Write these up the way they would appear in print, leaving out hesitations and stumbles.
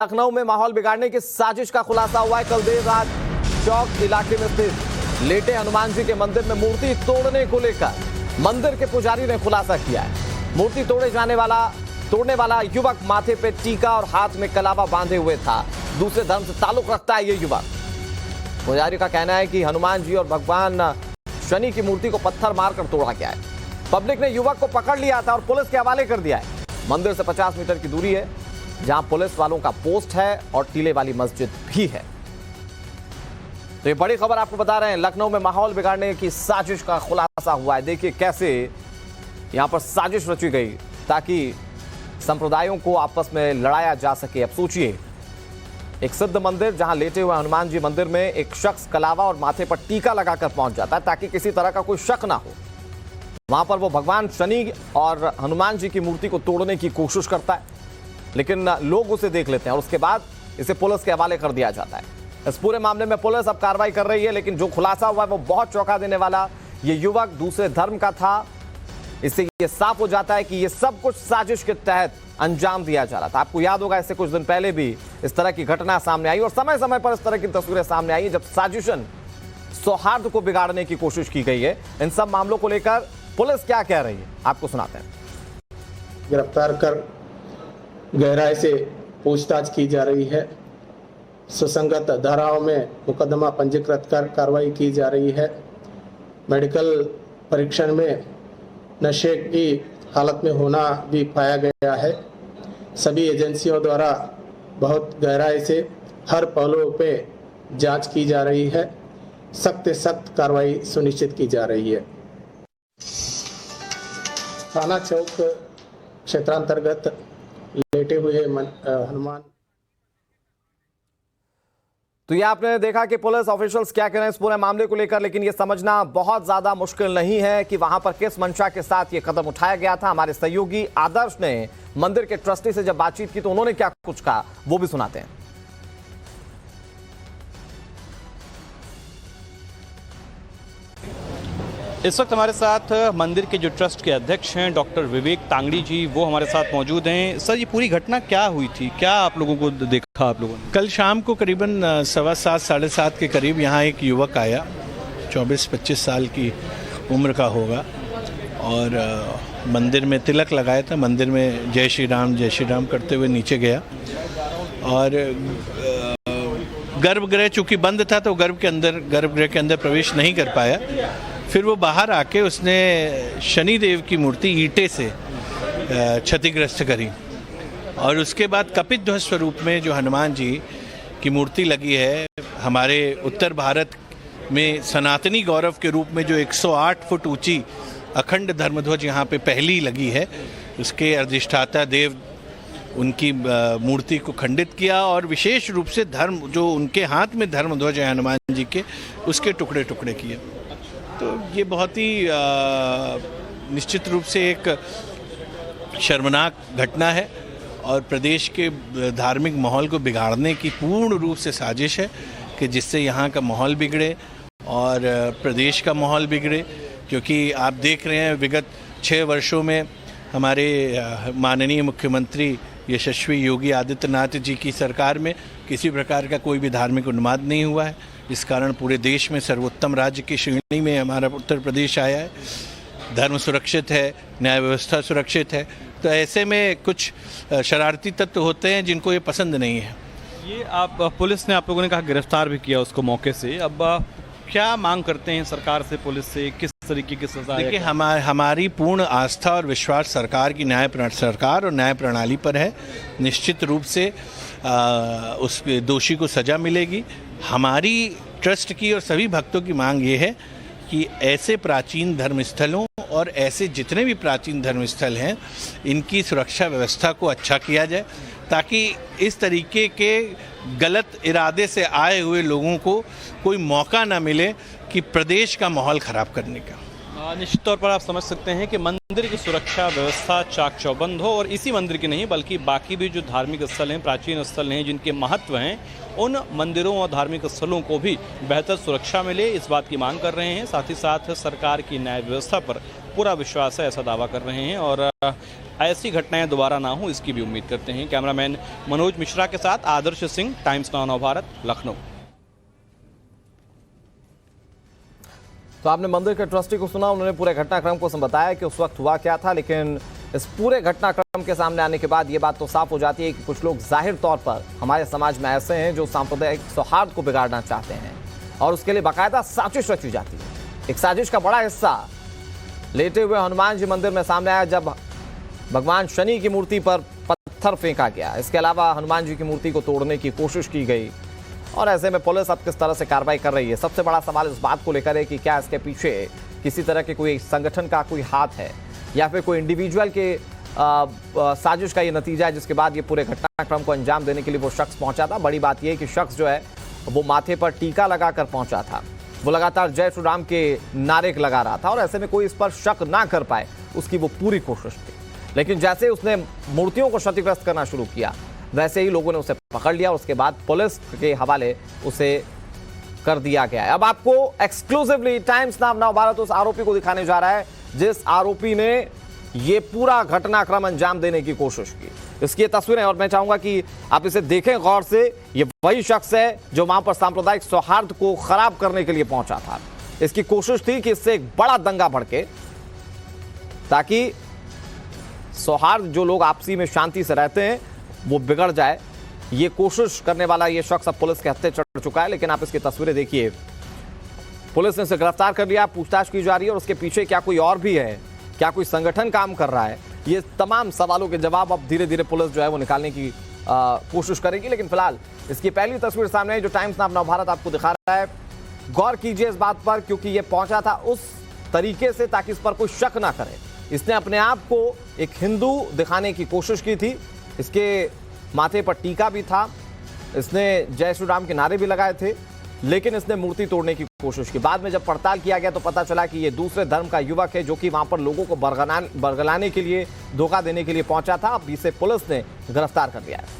लखनऊ में माहौल बिगाड़ने की साजिश का खुलासा हुआ है। कल देर रात चौक इलाके में स्थित लेटे हनुमान जी के मंदिर में मूर्ति तोड़ने को लेकर मंदिर के पुजारी ने खुलासा किया है। मूर्ति तोड़ने वाला युवक माथे पे टीका और हाथ में कलावा बांधे हुए था। दूसरे धर्म से ताल्लुक रखता है ये युवक। पुजारी का कहना है कि हनुमान जी और भगवान शनि की मूर्ति को पत्थर मारकर तोड़ा गया है। पब्लिक ने युवक को पकड़ लिया था और पुलिस के हवाले कर दिया है। मंदिर से 50 मीटर की दूरी है जहां पुलिस वालों का पोस्ट है और टीले वाली मस्जिद भी है। तो ये बड़ी खबर आपको बता रहे हैं। लखनऊ में माहौल बिगाड़ने की साजिश का खुलासा हुआ है। देखिए कैसे यहां पर साजिश रची गई ताकि संप्रदायों को आपस में लड़ाया जा सके। अब सोचिए, एक सिद्ध मंदिर जहां लेटे हुए हनुमान जी मंदिर में एक शख्स कलावा और माथे पर टीका लगाकर पहुंच जाता है ताकि किसी तरह का कोई शक ना हो। वहां पर वो भगवान शनि और हनुमान जी की मूर्ति को तोड़ने की कोशिश करता है, लेकिन लोग उसे देख लेते हैं और उसके बाद इसे पुलिस के हवाले कर दिया जाता है। इस पूरे मामले में पुलिस अब कार्रवाई कर रही है, लेकिन जो खुलासा हुआ है वो बहुत चौंका देने वाला। ये युवक दूसरे धर्म का था। इससे ये साफ हो जाता है कि ये सब कुछ साजिश के तहत अंजाम दिया जा रहा था। आपको याद होगा इससे कुछ दिन पहले भी इस तरह की घटना सामने आई और समय समय पर इस तरह की तस्वीरें सामने आई जब साजिशन सौहार्द को बिगाड़ने की कोशिश की गई है। इन सब मामलों को लेकर पुलिस क्या कह रही है आपको सुनाते हैं। गिरफ्तार कर गहराई से पूछताछ की जा रही है। सुसंगत धाराओं में मुकदमा पंजीकृत कर कार्रवाई की जा रही है। मेडिकल परीक्षण में नशे की हालत में होना भी पाया गया है। सभी एजेंसियों द्वारा बहुत गहराई से हर पहलू पे जांच की जा रही है। सख्त से सख्त कार्रवाई सुनिश्चित की जा रही है। थाना चौक क्षेत्रांतर्गत लेटे हुए हनुमान। तो ये आपने देखा कि पुलिस ऑफिशियल्स क्या कह रहे हैं इस पूरे मामले को लेकर, लेकिन ये समझना बहुत ज्यादा मुश्किल नहीं है कि वहां पर किस मंशा के साथ ये कदम उठाया गया था। हमारे सहयोगी आदर्श ने मंदिर के ट्रस्टी से जब बातचीत की तो उन्होंने क्या कुछ कहा वो भी सुनाते हैं। इस वक्त हमारे साथ मंदिर के जो ट्रस्ट के अध्यक्ष हैं डॉक्टर विवेक तांगड़ी जी, वो हमारे साथ मौजूद हैं। सर, ये पूरी घटना क्या हुई थी, क्या आप लोगों को देखा आप लोगों ने? कल शाम को करीबन 7:15 साढ़े 7 के करीब यहाँ एक युवक आया, 24-25 साल की उम्र का होगा, और मंदिर में तिलक लगाया था। मंदिर में जय श्री राम करते हुए नीचे गया और गर्भगृह चूँकि बंद था तो गर्भगृह के अंदर प्रवेश नहीं कर पाया। फिर वो बाहर आके उसने शनिदेव की मूर्ति ईंटे से क्षतिग्रस्त करी और उसके बाद कपित ध्वज स्वरूप में जो हनुमान जी की मूर्ति लगी है, हमारे उत्तर भारत में सनातनी गौरव के रूप में जो 108 फुट ऊंची अखंड धर्मध्वज यहाँ पे पहली लगी है, उसके अधिष्ठाता देव उनकी मूर्ति को खंडित किया और विशेष रूप से जो उनके हाथ में धर्मध्वज है हनुमान जी के, उसके टुकड़े टुकड़े किए। तो ये बहुत ही निश्चित रूप से एक शर्मनाक घटना है और प्रदेश के धार्मिक माहौल को बिगाड़ने की पूर्ण रूप से साजिश है कि जिससे यहाँ का माहौल बिगड़े और प्रदेश का माहौल बिगड़े। क्योंकि आप देख रहे हैं विगत 6 वर्षों में हमारे माननीय मुख्यमंत्री यशस्वी योगी आदित्यनाथ जी की सरकार में किसी प्रकार का कोई भी धार्मिक उन्माद नहीं हुआ है। इस कारण पूरे देश में सर्वोत्तम राज्य की श्रेणी में हमारा उत्तर प्रदेश आया है। धर्म सुरक्षित है, न्याय व्यवस्था सुरक्षित है। तो ऐसे में कुछ शरारती तत्व होते हैं जिनको ये पसंद नहीं है। ये पुलिस ने आप लोगों ने कहा गिरफ्तार भी किया उसको मौके से। अब क्या मांग करते हैं सरकार से, पुलिस से, किस तरीके की सजा? देखिए, हमारी पूर्ण आस्था और विश्वास सरकार और न्याय प्रणाली पर है। निश्चित रूप से उस दोषी को सजा मिलेगी। हमारी ट्रस्ट की और सभी भक्तों की मांग ये है कि ऐसे प्राचीन धर्मस्थलों और ऐसे जितने भी प्राचीन धर्मस्थल हैं, इनकी सुरक्षा व्यवस्था को अच्छा किया जाए ताकि इस तरीके के गलत इरादे से आए हुए लोगों को कोई मौका ना मिले कि प्रदेश का माहौल खराब करने का। निश्चित तौर पर आप समझ सकते हैं कि मंदिर की सुरक्षा व्यवस्था चाक चौबंद हो और इसी मंदिर की नहीं बल्कि बाकी भी जो धार्मिक स्थल हैं, प्राचीन स्थल हैं, जिनके महत्व हैं, उन मंदिरों और धार्मिक स्थलों को भी बेहतर सुरक्षा मिले, इस बात की मांग कर रहे हैं। साथ ही साथ सरकार की न्याय व्यवस्था पर पूरा विश्वास है, ऐसा दावा कर रहे हैं और ऐसी घटनाएं दोबारा ना हो इसकी भी उम्मीद करते हैं। कैमरामैन मनोज मिश्रा के साथ आदर्श सिंह, टाइम्स नाउ भारत, लखनऊ। तो आपने मंदिर के ट्रस्टी को सुना, उन्होंने पूरे घटनाक्रम को बताया कि उस वक्त हुआ क्या था, लेकिन इस पूरे घटनाक्रम के सामने आने के बाद ये बात तो साफ हो जाती है कि कुछ लोग जाहिर तौर पर हमारे समाज में ऐसे हैं जो सांप्रदायिक सौहार्द को बिगाड़ना चाहते हैं और उसके लिए बाकायदा साजिश रची जाती है। एक साजिश का बड़ा हिस्सा लेटे हुए हनुमान जी मंदिर में सामने आया जब भगवान शनि की मूर्ति पर पत्थर फेंका गया। इसके अलावा हनुमान जी की मूर्ति को तोड़ने की कोशिश की गई और ऐसे में पुलिस अब किस तरह से कार्रवाई कर रही है। सबसे बड़ा सवाल इस बात को लेकर है कि क्या इसके पीछे किसी तरह के कोई संगठन का कोई हाथ है या फिर कोई इंडिविजुअल के साजिश का ये नतीजा है जिसके बाद ये पूरे घटनाक्रम को अंजाम देने के लिए वो शख्स पहुंचा था। बड़ी बात यह है कि शख्स जो है वो माथे पर टीका लगाकर पहुंचा था, वो लगातार जय श्री राम के नारे लगा रहा था और ऐसे में कोई इस पर शक ना कर पाए उसकी वो पूरी कोशिश थी। लेकिन जैसे उसने मूर्तियों को क्षतिग्रस्त करना शुरू किया वैसे ही लोगों ने उसे पकड़ लिया और उसके बाद पुलिस के हवाले उसे कर दिया गया है। अब आपको एक्सक्लूसिवली टाइम्स नाउ भारत उस आरोपी को दिखाने जा रहा है जिस आरोपी ने ये पूरा घटनाक्रम अंजाम देने की कोशिश की। इसकी तस्वीरें और मैं चाहूंगा कि आप इसे देखें गौर से। ये वही शख्स है जो वहां पर सांप्रदायिक सौहार्द को खराब करने के लिए पहुंचा था। इसकी कोशिश थी कि इससे एक बड़ा दंगा भड़के ताकि सौहार्द, जो लोग आपसी में शांति से रहते हैं, वो बिगड़ जाए। ये कोशिश करने वाला ये शख्स अब पुलिस के हत्थे चढ़ चुका है। लेकिन आप इसकी तस्वीरें देखिए, पुलिस ने इसे गिरफ्तार कर लिया, पूछताछ की जा रही है और उसके पीछे क्या कोई और भी है, क्या कोई संगठन काम कर रहा है, ये तमाम सवालों के जवाब अब धीरे धीरे पुलिस जो है वो निकालने की कोशिश करेगी। लेकिन फिलहाल इसकी पहली तस्वीर सामने है जो टाइम्स नाउ भारत आपको दिखा रहा है। गौर कीजिए इस बात पर क्योंकि ये पहुंचा था उस तरीके से ताकि इस पर कोई शक ना करे। इसने अपने आप को एक हिंदू दिखाने की कोशिश की थी, इसके माथे पर टीका भी था, इसने जय श्री राम के नारे भी लगाए थे, लेकिन इसने मूर्ति तोड़ने की कोशिश की। बाद में जब पड़ताल किया गया तो पता चला कि ये दूसरे धर्म का युवक है जो कि वहां पर लोगों को बरगलाने के लिए, धोखा देने के लिए पहुंचा था। अब इसे पुलिस ने गिरफ्तार कर लिया है।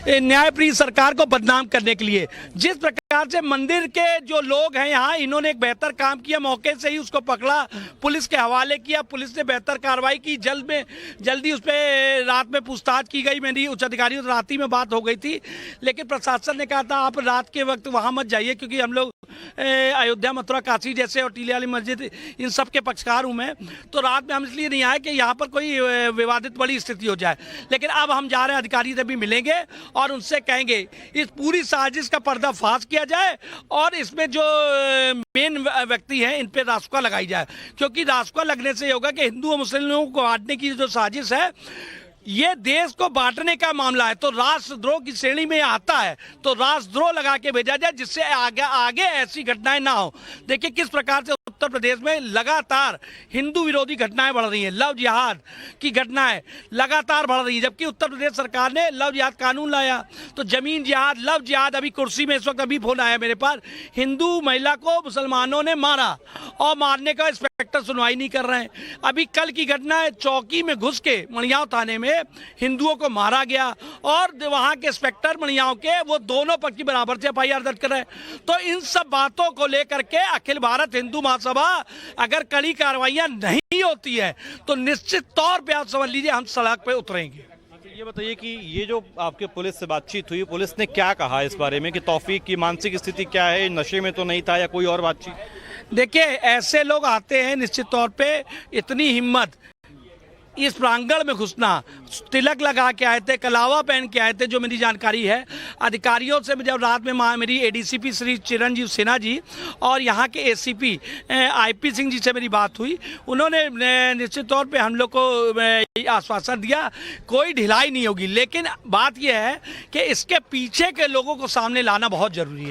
न्यायप्रिय सरकार को बदनाम करने के लिए जिस प्रकार से मंदिर के जो लोग हैं यहाँ, इन्होंने एक बेहतर काम किया, मौके से ही उसको पकड़ा, पुलिस के हवाले किया, पुलिस ने बेहतर कार्रवाई की, जल्दी उस पर रात में पूछताछ की गई। मेरी उच्च अधिकारियों से रात ही में बात हो गई थी, लेकिन प्रशासन ने कहा था आप रात के वक्त वहाँ मत जाइए क्योंकि हम लोग अयोध्या, मथुरा, काशी जैसे और टीले वाली मस्जिद इन सब के पक्षकार हूँ मैं, तो रात में हम इसलिए नहीं आए कि यहाँ पर कोई विवादित बड़ी स्थिति हो जाए। लेकिन अब हम जा रहे हैं, अधिकारी से भी मिलेंगे और उनसे कहेंगे इस पूरी साजिश का पर्दाफाश किया जाए और इसमें जो मेन व्यक्ति हैं इन पे रासुका लगाई जाए, क्योंकि रासुका लगने से ये होगा कि हिंदू और मुस्लिमों को बांटने की जो साजिश है, ये देश को बांटने का मामला है, तो राष्ट्रद्रोह की श्रेणी में आता है, तो राष्ट्रद्रोह लगा के भेजा जाए जिससे आगे ऐसी घटनाएं ना हो। देखिए किस प्रकार से उत्तर प्रदेश में लगातार हिंदू विरोधी घटनाएं बढ़ रही हैं, लव जिहाद की घटनाएं लगातार बढ़ रही है, जबकि उत्तर प्रदेश सरकार ने लव जिहाद कानून लाया। तो जमीन जिहाद, लव जिहाद, अभी कुर्सी में इस वक्त अभी फोन आया मेरे पास, हिंदू महिला को मुसलमानों ने मारा और मारने का इंस्पेक्टर सुनवाई नहीं कर रहे हैं। अभी कल की घटना है, चौकी में घुस के मणियाव थाने में हिंदुओं को मारा गया और वहां के इंस्पेक्टर मणियाव के वो दोनों पक्ष की बराबर से एफआईआर दर्ज कर रहे हैं। तो इन सब बातों को लेकर के अखिल भारत हिंदू महासभा अगर कड़ी कार्रवाइयां नहीं होती है तो निश्चित तौर पे आप समझ लीजिए हम सड़क पे उतरेंगे। ये बताइए कि ये जो आपके पुलिस से बातचीत हुई, पुलिस ने क्या कहा इस बारे में कि तौफीक की मानसिक स्थिति क्या है, नशे में तो नहीं था या कोई और बातचीत? देखिए ऐसे लोग आते हैं, निश्चित तौर पे इतनी हिम्मत, इस प्रांगण में घुसना, तिलक लगा के आए थे, कलावा पहन के आए थे, जो मेरी जानकारी है। अधिकारियों से जब रात में मेरी एडीसीपी श्री चिरंजीव सिन्हा जी और यहाँ के एसीपी आईपी सिंह जी से मेरी बात हुई, उन्होंने निश्चित तौर पे हम लोग को आश्वासन दिया कोई ढिलाई नहीं होगी। लेकिन बात यह है कि इसके पीछे के लोगों को सामने लाना बहुत ज़रूरी है।